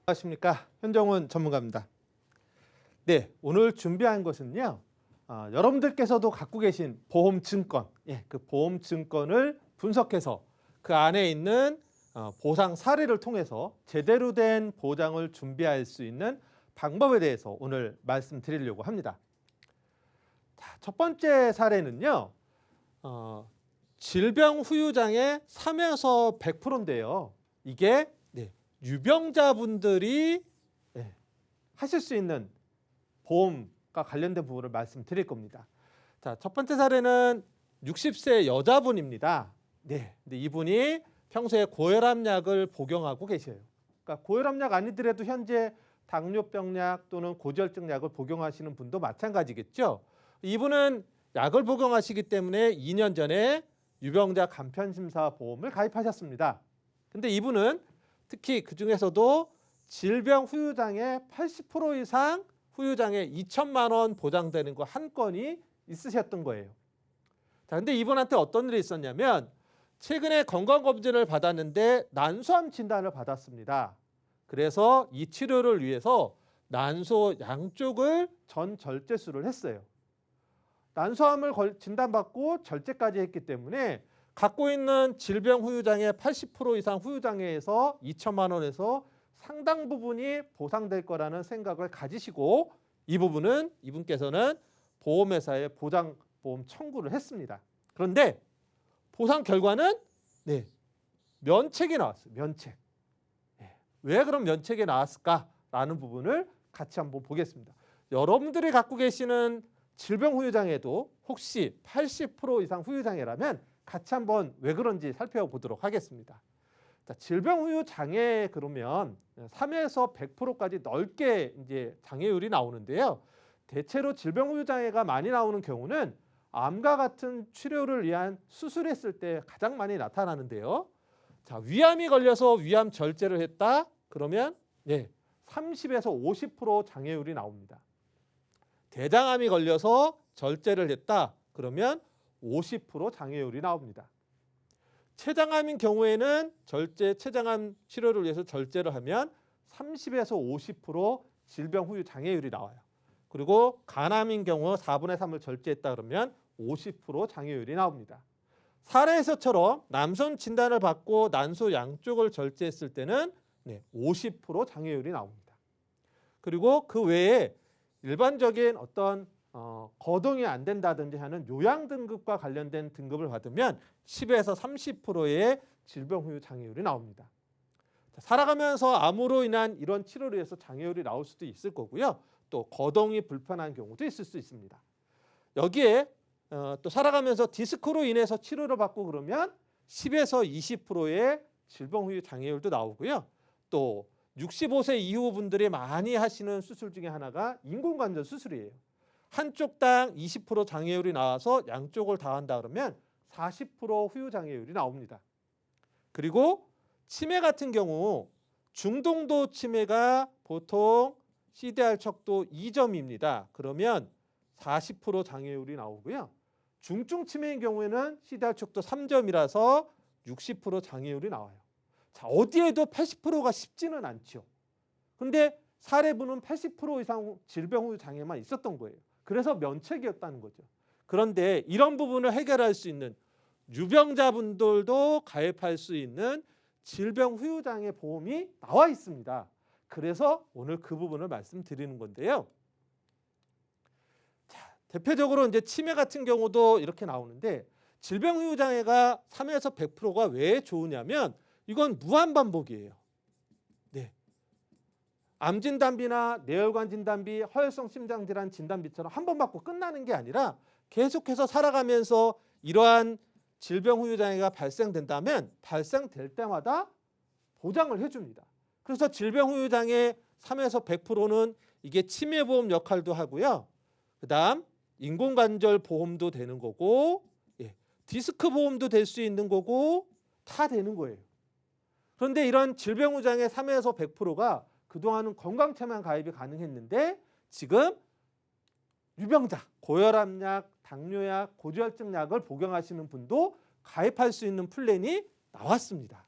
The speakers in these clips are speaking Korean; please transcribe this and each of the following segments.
안녕하십니까, 현정훈 전문가입니다. 네, 오늘 준비한 것은요, 여러분들께서도 갖고 계신 보험증권, 그 보험증권을 분석해서 그 안에 있는 보상 사례를 통해서 제대로 된 보장을 준비할 수 있는 방법에 대해서 오늘 말씀드리려고 합니다. 자, 첫 번째 사례는요, 질병 후유장애 3에서 100%인데요. 이게 유병자분들이 하실 수 있는 보험과 관련된 부분을 말씀드릴 겁니다. 자, 첫 번째 사례는 60세 여자분입니다. 근데 이분이 평소에 고혈압약을 복용하고 계셔요. 그러니까 고혈압약 아니더라도 현재 당뇨병약 또는 고지혈증 약을 복용하시는 분도 마찬가지겠죠. 이분은 약을 복용하시기 때문에 2년 전에 유병자 간편심사 보험을 가입하셨습니다. 근데 이분은 특히 그 중에서도 질병 후유장애 80% 이상 후유장애 2천만 원 보장되는 거 한 건이 있으셨던 거예요. 자, 근데 이분한테 어떤 일이 있었냐면 최근에 건강검진을 받았는데 난소암 진단을 받았습니다. 그래서 이 치료를 위해서 난소 양쪽을 전절제술을 했어요. 난소암을 진단받고 절제까지 했기 때문에 갖고 있는 질병 후유장애 80% 이상 후유장애에서 2천만 원에서 상당 부분이 보상될 거라는 생각을 가지시고 이분께서는 보험회사에 보장보험 청구를 했습니다. 그런데 보상 결과는 면책이 나왔어요. 면책. 왜 그럼 면책이 나왔을까라는 부분을 같이 한번 보겠습니다. 여러분들이 갖고 계시는 질병 후유장애도 혹시 80% 이상 후유장애라면 같이 한번 왜 그런지 살펴보도록 하겠습니다. 자, 질병 후유장애 그러면 3에서 100%까지 넓게 이제 장애율이 나오는데요. 대체로 질병 후유장애가 많이 나오는 경우는 암과 같은 치료를 위한 수술했을 때 가장 많이 나타나는데요. 자, 위암이 걸려서 위암 절제를 했다 그러면 30에서 50% 장애율이 나옵니다. 대장암이 걸려서 절제를 했다 그러면 50% 장애율이 나옵니다. 췌장암인 경우에는 췌장암 치료를 위해서 절제를 하면 30에서 50% 질병 후유 장애율이 나와요. 그리고 간암인 경우 4분의 3을 절제했다 그러면 50% 장애율이 나옵니다. 사례에서처럼 남성 진단을 받고 난소 양쪽을 절제했을 때는 50% 장애율이 나옵니다. 그리고 그 외에 일반적인 어떤 거동이 안 된다든지 하는 요양 등급과 관련된 등급을 받으면 10에서 30%의 질병 후유 장애율이 나옵니다. 살아가면서 암으로 인한 이런 치료를 위해서 장애율이 나올 수도 있을 거고요. 또 거동이 불편한 경우도 있을 수 있습니다. 여기에 또 살아가면서 디스크로 인해서 치료를 받고 그러면 10에서 20%의 질병 후유 장애율도 나오고요. 또 65세 이후 분들이 많이 하시는 수술 중에 하나가 인공관절 수술이에요. 한쪽당 20% 장애율이 나와서 양쪽을 다 한다 그러면 40% 후유 장애율이 나옵니다. 그리고 치매 같은 경우 중동도 치매가 보통 CDR 척도 2점입니다. 그러면 40% 장애율이 나오고요. 중증 치매인 경우에는 CDR 척도 3점이라서 60% 장애율이 나와요. 자, 어디에도 80%가 쉽지는 않죠. 근데 사례분은 80% 이상 질병 후유 장애만 있었던 거예요. 그래서 면책이었다는 거죠. 그런데 이런 부분을 해결할 수 있는 유병자분들도 가입할 수 있는 질병 후유 장애 보험이 나와 있습니다. 그래서 오늘 그 부분을 말씀드리는 건데요. 자, 대표적으로 이제 치매 같은 경우도 이렇게 나오는데 질병 후유 장애가 3에서 100%가 왜 좋으냐면 이건 무한 반복이에요. 암 진단비나 뇌혈관 진단비, 허혈성 심장질환 진단비처럼 한 번 받고 끝나는 게 아니라 계속해서 살아가면서 이러한 질병 후유 장애가 발생된다면 발생될 때마다 보장을 해줍니다. 그래서 질병 후유 장애 3에서 100%는 이게 치매보험 역할도 하고요. 그다음 인공관절 보험도 되는 거고 디스크 보험도 될 수 있는 거고 다 되는 거예요. 그런데 이런 질병 후유 장애 3에서 100%가 그동안은 건강체만 가입이 가능했는데 지금 유병자, 고혈압약, 당뇨약, 고지혈증 약을 복용하시는 분도 가입할 수 있는 플랜이 나왔습니다.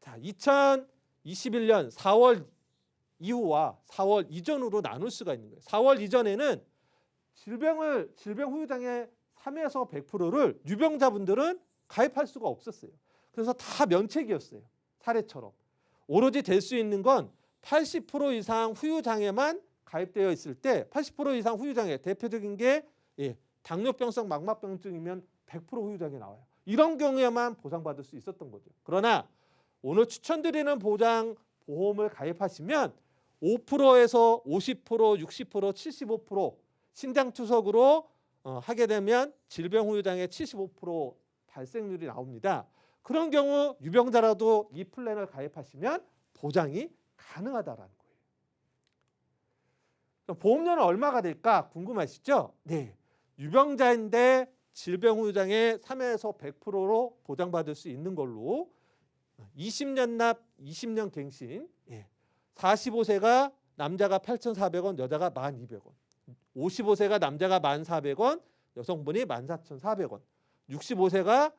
자, 2021년 4월 이후와 4월 이전으로 나눌 수가 있는 거예요. 4월 이전에는 질병 후유장애 3에서 100%를 유병자분들은 가입할 수가 없었어요. 그래서 다 면책이었어요. 사례처럼. 오로지 될 수 있는 건 80% 이상 후유장애만 가입되어 있을 때 80% 이상 후유장애 대표적인 게 당뇨병성 망막병증이면 100% 후유장애 나와요. 이런 경우에만 보상받을 수 있었던 거죠. 그러나 오늘 추천드리는 보험을 가입하시면 5%에서 50%, 60%, 75% 신장투석으로 하게 되면 질병 후유장애 75% 발생률이 나옵니다. 그런 경우 유병자라도 이 플랜을 가입하시면 보장이 가능하다라는 거예요. 그럼 보험료는 얼마가 될까 궁금하시죠? 네, 유병자인데 질병 후유장애 3에서 100%로 보장받을 수 있는 걸로 20년 납 20년 갱신 45세가 남자가 8,400원 여자가 1,200원 55세가 남자가 1,400원 여성분이 14,400원 65세가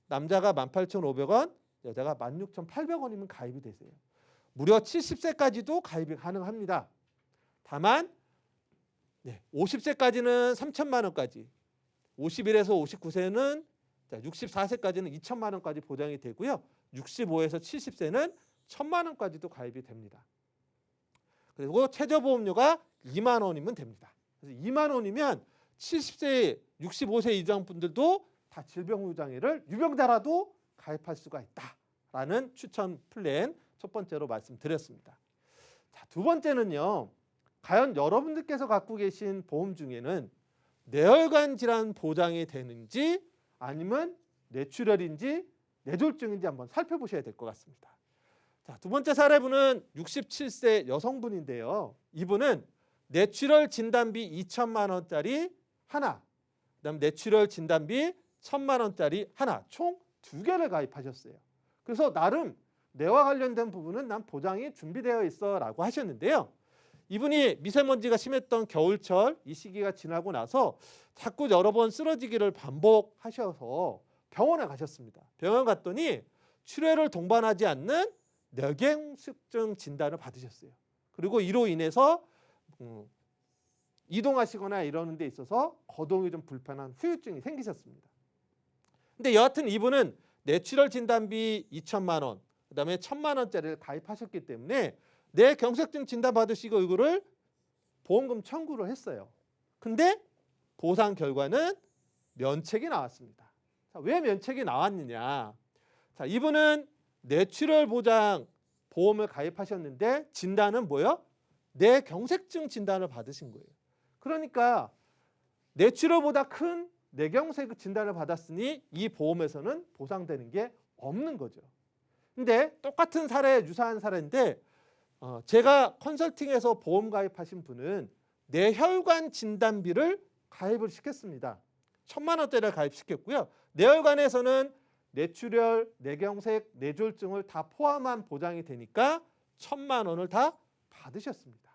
남자가 18,500원 여자가 16,800원이면 가입이 되세요. 무려 70세까지도 가입이 가능합니다. 다만 50세까지는 3천만 원까지 51에서 59세는 64세까지는 2천만 원까지 보장이 되고요. 65에서 70세는 1,000만 원까지도 가입이 됩니다. 그리고 최저보험료가 2만 원이면 됩니다. 그래서 2만 원이면 70세, 65세 이상 분들도 다 질병후유장애를 유병자라도 가입할 수가 있다라는 추천 플랜 첫 번째로 말씀드렸습니다. 자, 두 번째는요. 과연 여러분들께서 갖고 계신 보험 중에는 뇌혈관 질환 보장이 되는지 아니면 뇌출혈인지 뇌졸중인지 한번 살펴보셔야 될 것 같습니다. 자, 두 번째 사례분은 67세 여성분인데요. 이분은 뇌출혈 진단비 2천만 원짜리 하나, 그다음 뇌출혈 진단비 1,000만 원짜리 하나, 총 2개를 가입하셨어요. 그래서 나름 뇌와 관련된 부분은 난 보장이 준비되어 있어라고 하셨는데요. 이분이 미세먼지가 심했던 겨울철 이 시기가 지나고 나서 자꾸 여러 번 쓰러지기를 반복하셔서 병원에 가셨습니다. 병원 갔더니 출혈을 동반하지 않는 뇌경색증 진단을 받으셨어요. 그리고 이로 인해서 이동하시거나 이러는 데 있어서 거동이 좀 불편한 후유증이 생기셨습니다. 근데 여하튼 이분은 뇌출혈 진단비 2천만 원, 그다음에 1,000만 원짜리를 가입하셨기 때문에 뇌경색증 진단 받으시고 이거를 보험금 청구를 했어요. 근데 보상 결과는 면책이 나왔습니다. 자, 왜 면책이 나왔느냐? 자, 이분은 뇌출혈 보장 보험을 가입하셨는데 진단은 뭐예요? 뇌경색증 진단을 받으신 거예요. 그러니까 뇌출혈보다 큰 뇌경색 진단을 받았으니 이 보험에서는 보상되는 게 없는 거죠. 근데 똑같은 사례, 유사한 사례인데 제가 컨설팅에서 보험 가입하신 분은 뇌혈관 진단비를 가입을 시켰습니다. 1,000만 원짜리를 가입시켰고요. 뇌혈관에서는 뇌출혈, 뇌경색, 뇌졸중을 다 포함한 보장이 되니까 1,000만 원을 다 받으셨습니다.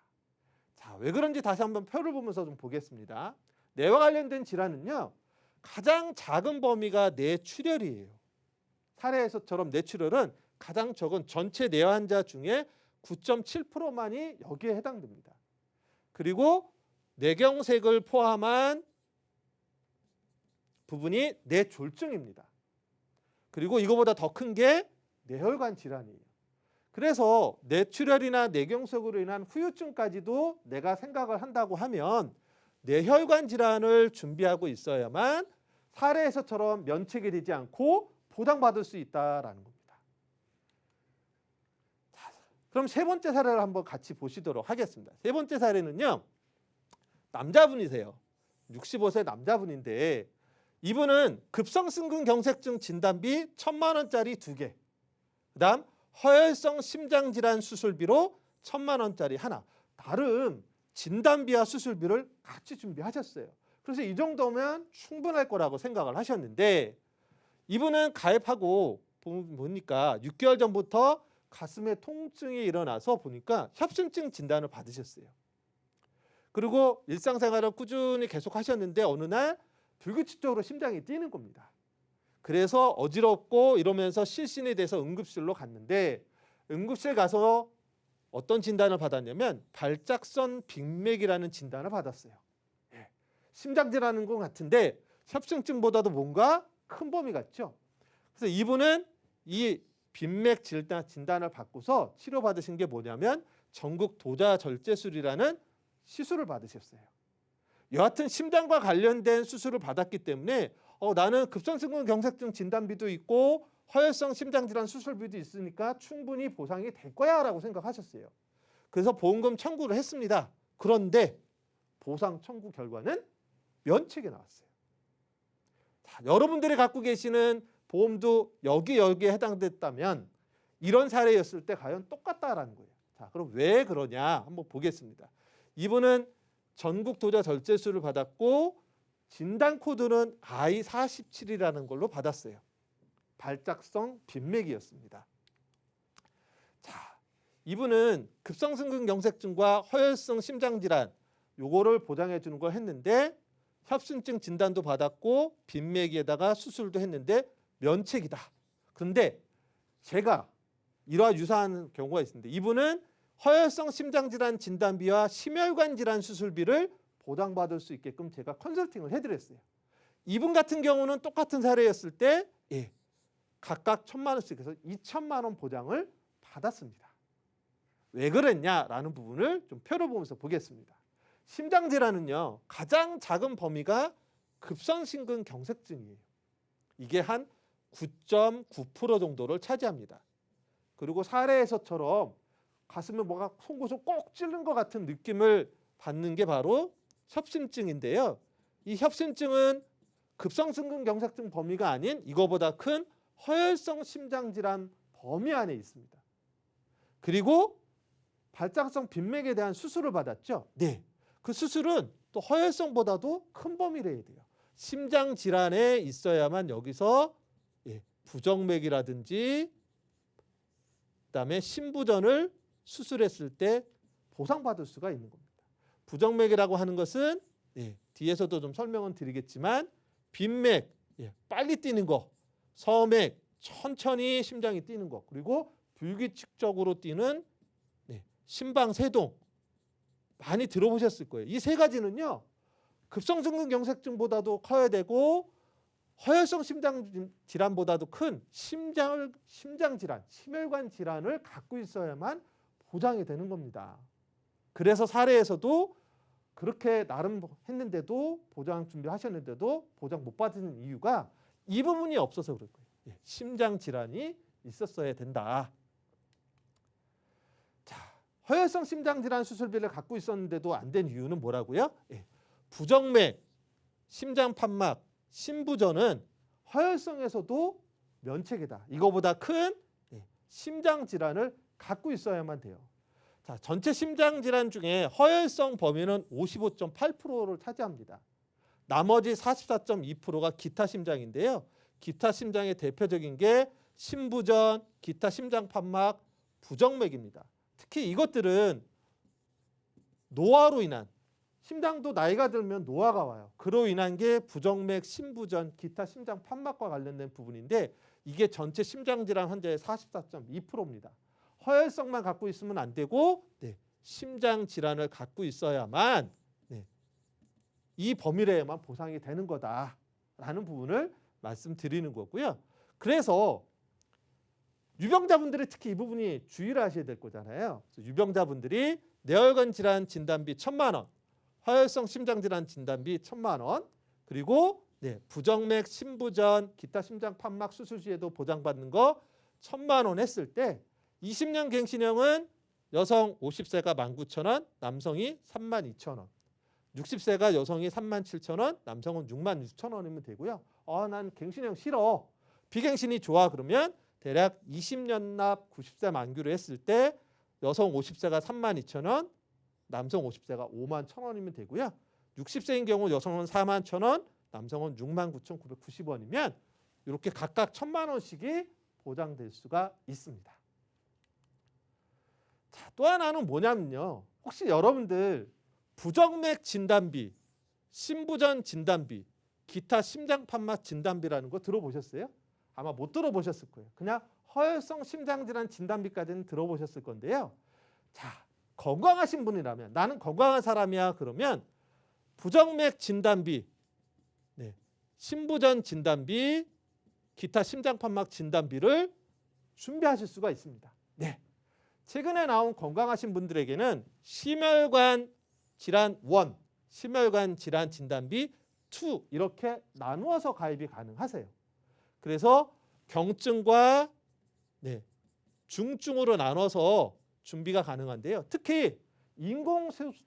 자, 왜 그런지 다시 한번 표를 보면서 좀 보겠습니다. 뇌와 관련된 질환은요. 가장 작은 범위가 뇌출혈이에요. 사례에서처럼 뇌출혈은 가장 적은 전체 뇌 환자 중에 9.7%만이 여기에 해당됩니다. 그리고 뇌경색을 포함한 부분이 뇌졸중입니다. 그리고 이거보다 더 큰 게 뇌혈관 질환이에요. 그래서 뇌출혈이나 뇌경색으로 인한 후유증까지도 내가 생각을 한다고 하면 뇌혈관 질환을 준비하고 있어야만 사례에서처럼 면책이 되지 않고 보장받을 수 있다라는 겁니다. 자, 그럼 세 번째 사례를 한번 같이 보시도록 하겠습니다. 세 번째 사례는요. 남자분이세요. 65세 남자분인데 이분은 급성심근경색증 진단비 1,000만 원짜리 2개, 그다음 허혈성 심장질환 수술비로 1,000만 원짜리 하나, 나름 진단비와 수술비를 같이 준비하셨어요. 그래서 이 정도면 충분할 거라고 생각을 하셨는데 이분은 가입하고 보니까 6개월 전부터 가슴에 통증이 일어나서 보니까 협심증 진단을 받으셨어요. 그리고 일상생활을 꾸준히 계속 하셨는데 어느 날 불규칙적으로 심장이 뛰는 겁니다. 그래서 어지럽고 이러면서 실신이 돼서 응급실로 갔는데 응급실 가서 어떤 진단을 받았냐면 발작성 빅맥이라는 진단을 받았어요. 예. 심장질환인 것 같은데 협심증보다도 뭔가 큰 범위 같죠. 그래서 이분은 이 빈맥 진단을 받고서 치료받으신 게 뭐냐면 전국 도자절제술이라는 시술을 받으셨어요. 여하튼 심장과 관련된 수술을 받았기 때문에 나는 급성심근경색증 진단비도 있고 허혈성 심장질환 수술비도 있으니까 충분히 보상이 될 거야 라고 생각하셨어요. 그래서 보험금 청구를 했습니다. 그런데 보상 청구 결과는 면책이 나왔어요. 자, 여러분들이 갖고 계시는 보험도 여기에 해당됐다면 이런 사례였을 때 과연 똑같다라는 거예요. 자, 그럼 왜 그러냐 한번 보겠습니다. 이분은 전국 도자절제술을 받았고 진단 코드는 I47이라는 걸로 받았어요. 발작성 빈맥이었습니다. 자, 이분은 급성심근경색증과 허혈성 심장질환 요거를 보장해 주는 걸 했는데 협심증 진단도 받았고 빈맥에다가 수술도 했는데 면책이다. 그런데 제가 이와 유사한 경우가 있습니다. 이분은 허혈성 심장질환 진단비와 심혈관 질환 수술비를 보장받을 수 있게끔 제가 컨설팅을 해드렸어요. 이분 같은 경우는 똑같은 사례였을 때 각각 1,000만 원씩 해서 2,000만 원 보장을 받았습니다. 왜 그랬냐라는 부분을 좀 표를 보면서 보겠습니다. 심장질환은요, 가장 작은 범위가 급성심근경색증이에요. 이게 한 9.9% 정도를 차지합니다. 그리고 사례에서처럼 가슴에 뭐가 송곳을 꼭 찌른 것 같은 느낌을 받는 게 바로 협심증인데요. 이 협심증은 급성심근경색증 범위가 아닌 이거보다 큰 허혈성 심장질환 범위 안에 있습니다. 그리고 발작성 빈맥에 대한 수술을 받았죠. 네, 그 수술은 또 허혈성보다도 큰 범위를 해야 돼요. 심장질환에 있어야만 여기서 부정맥이라든지 그다음에 심부전을 수술했을 때 보상받을 수가 있는 겁니다. 부정맥이라고 하는 것은 뒤에서도 좀 설명은 드리겠지만 빈맥, 빨리 뛰는 거, 서맥, 천천히 심장이 뛰는 거, 그리고 불규칙적으로 뛰는 심방세동 많이 들어보셨을 거예요. 이 세 가지는요. 급성심근경색증보다도 커야 되고 허혈성 심장질환보다도 큰 심장질환, 심혈관 질환을 갖고 있어야만 보장이 되는 겁니다. 그래서 사례에서도 그렇게 나름 했는데도 보장 준비하셨는데도 보장 못 받는 이유가 이 부분이 없어서 그럴 거예요. 심장질환이 있었어야 된다. 자, 허혈성 심장질환 수술비를 갖고 있었는데도 안 된 이유는 뭐라고요? 부정맥, 심장판막, 심부전은 허혈성에서도 면책이다. 이거보다 큰 심장질환을 갖고 있어야만 돼요. 자, 전체 심장질환 중에 허혈성 범위는 55.8%를 차지합니다. 나머지 44.2%가 기타 심장인데요. 기타 심장의 대표적인 게 심부전, 기타 심장판막, 부정맥입니다. 특히 이것들은 노화로 인한, 심장도 나이가 들면 노화가 와요. 그로 인한 게 부정맥, 심부전, 기타 심장판막과 관련된 부분인데 이게 전체 심장질환 환자의 44.2%입니다. 허혈성만 갖고 있으면 안 되고 심장질환을 갖고 있어야만 이 범위내에만 보상이 되는 거다라는 부분을 말씀드리는 거고요. 그래서 유병자분들이 특히 이 부분이 주의를 하셔야 될 거잖아요. 유병자분들이 뇌혈관 질환 진단비 1,000만 원, 허혈성 심장질환 진단비 1,000만 원, 그리고 부정맥, 심부전, 기타 심장판막 수술 시에도 보장받는 거 1,000만 원 했을 때 20년 갱신형은 여성 50세가 19,000원, 남성이 32,000원. 60세가 여성이 37,000원, 남성은 66,000원이면 되고요. 난 갱신형 싫어. 비갱신이 좋아 그러면 대략 20년 납 90세 만기로 했을 때 여성 50세가 32,000원, 남성 50세가 51,000원이면 되고요. 60세인 경우 여성은 41,000원, 남성은 69,990원이면 이렇게 각각 1,000만 원씩이 보장될 수가 있습니다. 자, 또 하나는 뭐냐면요. 혹시 여러분들 부정맥 진단비, 심부전 진단비, 기타 심장판막 진단비라는 거 들어보셨어요? 아마 못 들어보셨을 거예요. 그냥 허혈성 심장질환 진단비까지는 들어보셨을 건데요. 자, 건강하신 분이라면 나는 건강한 사람이야 그러면 부정맥 진단비, 네, 심부전 진단비, 기타 심장판막 진단비를 준비하실 수가 있습니다. 네. 최근에 나온 건강하신 분들에게는 심혈관 질환 1, 심혈관 질환 진단비 2 이렇게 나누어서 가입이 가능하세요. 그래서 경증과 네, 중증으로 나눠서 준비가 가능한데요. 특히 인공소생에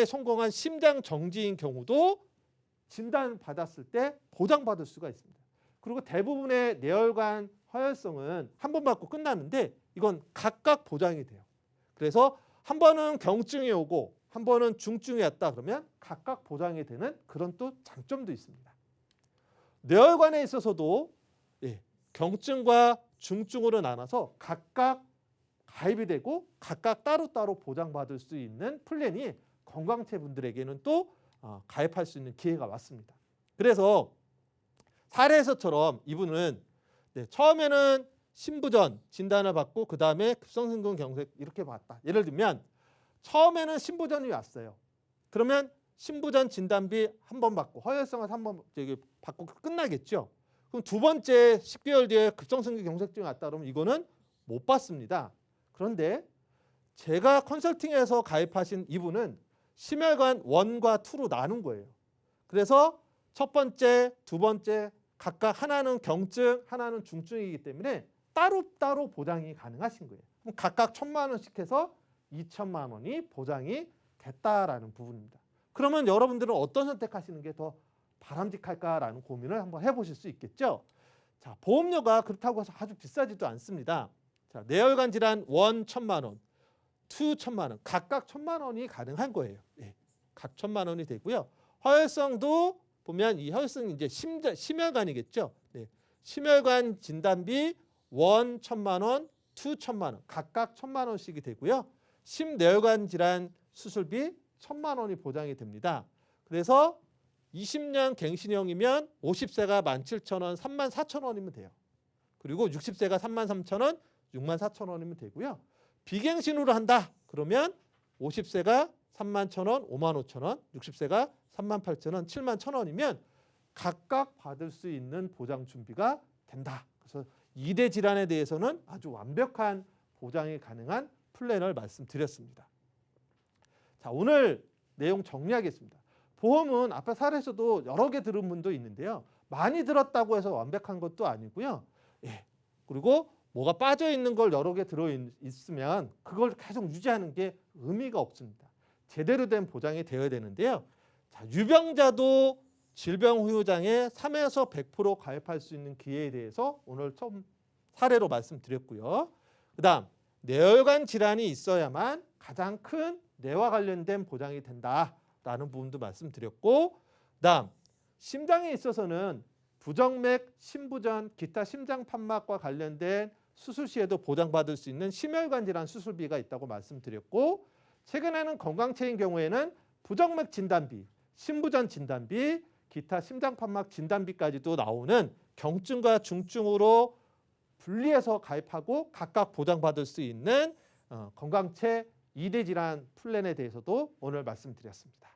성공한 심장 정지인 경우도 진단받았을 때 보장받을 수가 있습니다. 그리고 대부분의 뇌혈관 허혈성은 한 번 받고 끝나는데 이건 각각 보장이 돼요. 그래서 한 번은 경증이 오고 한 번은 중증이 왔다 그러면 각각 보장이 되는 그런 또 장점도 있습니다. 뇌혈관에 있어서도 경증과 중증으로 나눠서 각각 가입이 되고 각각 따로따로 보장받을 수 있는 플랜이 건강체 분들에게는 또 가입할 수 있는 기회가 왔습니다. 그래서 사례에서처럼 이분은 처음에는 심부전 진단을 받고 그 다음에 급성심근경색 이렇게 봤다. 예를 들면 처음에는 심부전이 왔어요. 그러면 심부전 진단비 한 번 받고 허혈성을 한 번 받고 끝나겠죠. 그럼 두 번째 10개월 뒤에 급성심근경색증이 왔다 그러면 이거는 못 받습니다. 그런데 제가 컨설팅에서 가입하신 이분은 심혈관 1과 2로 나눈 거예요. 그래서 첫 번째, 두 번째 각각 하나는 경증, 하나는 중증이기 때문에 따로따로 보장이 가능하신 거예요. 그럼 각각 1,000만 원씩 해서 2,000만 원이 보장이 됐다라는 부분입니다. 그러면 여러분들은 어떤 선택하시는 게 더 바람직할까라는 고민을 한번 해보실 수 있겠죠. 자, 보험료가 그렇다고 해서 아주 비싸지도 않습니다. 자, 뇌혈관 질환 1 1,000만 원, 2 1,000만 원, 각각 1,000만 원이 가능한 거예요. 각 1,000만 원이 되고요. 허혈성도 보면 이 혈성이 이제 심혈관이겠죠. 심혈관 진단비 1 1,000만 원, 2 1,000만 원, 각각 1,000만 원씩이 되고요. 심뇌혈관 질환 수술비 1,000만 원이 보장이 됩니다. 그래서 20년 갱신형이면 50세가 17,000원, 34,000원이면 돼요. 그리고 60세가 33,000원, 64,000원이면 되고요. 비갱신으로 한다 그러면 50세가 31,000원, 55,000원, 60세가 38,000원, 71,000원이면 각각 받을 수 있는 보장 준비가 된다. 그래서 2대 질환에 대해서는 아주 완벽한 보장이 가능한 플랜을 말씀드렸습니다. 자, 오늘 내용 정리하겠습니다. 보험은 앞에 사례에서도 여러 개 들은 분도 있는데요. 많이 들었다고 해서 완벽한 것도 아니고요. 그리고 뭐가 빠져 있는 걸 여러 개 들어 있으면 그걸 계속 유지하는 게 의미가 없습니다. 제대로 된 보장이 되어야 되는데요. 자, 유병자도 질병 후유장에 3에서 100% 가입할 수 있는 기회에 대해서 오늘 처음 사례로 말씀드렸고요. 그다음 뇌혈관 질환이 있어야만 가장 큰 뇌와 관련된 보장이 된다라는 부분도 말씀드렸고, 그다음 심장에 있어서는 부정맥, 심부전, 기타 심장판막과 관련된 수술 시에도 보장받을 수 있는 심혈관 질환 수술비가 있다고 말씀드렸고, 최근에는 건강체인 경우에는 부정맥 진단비, 심부전 진단비, 기타 심장판막 진단비까지도 나오는 경증과 중증으로 분리해서 가입하고 각각 보장받을 수 있는 건강체 2대 질환 플랜에 대해서도 오늘 말씀드렸습니다.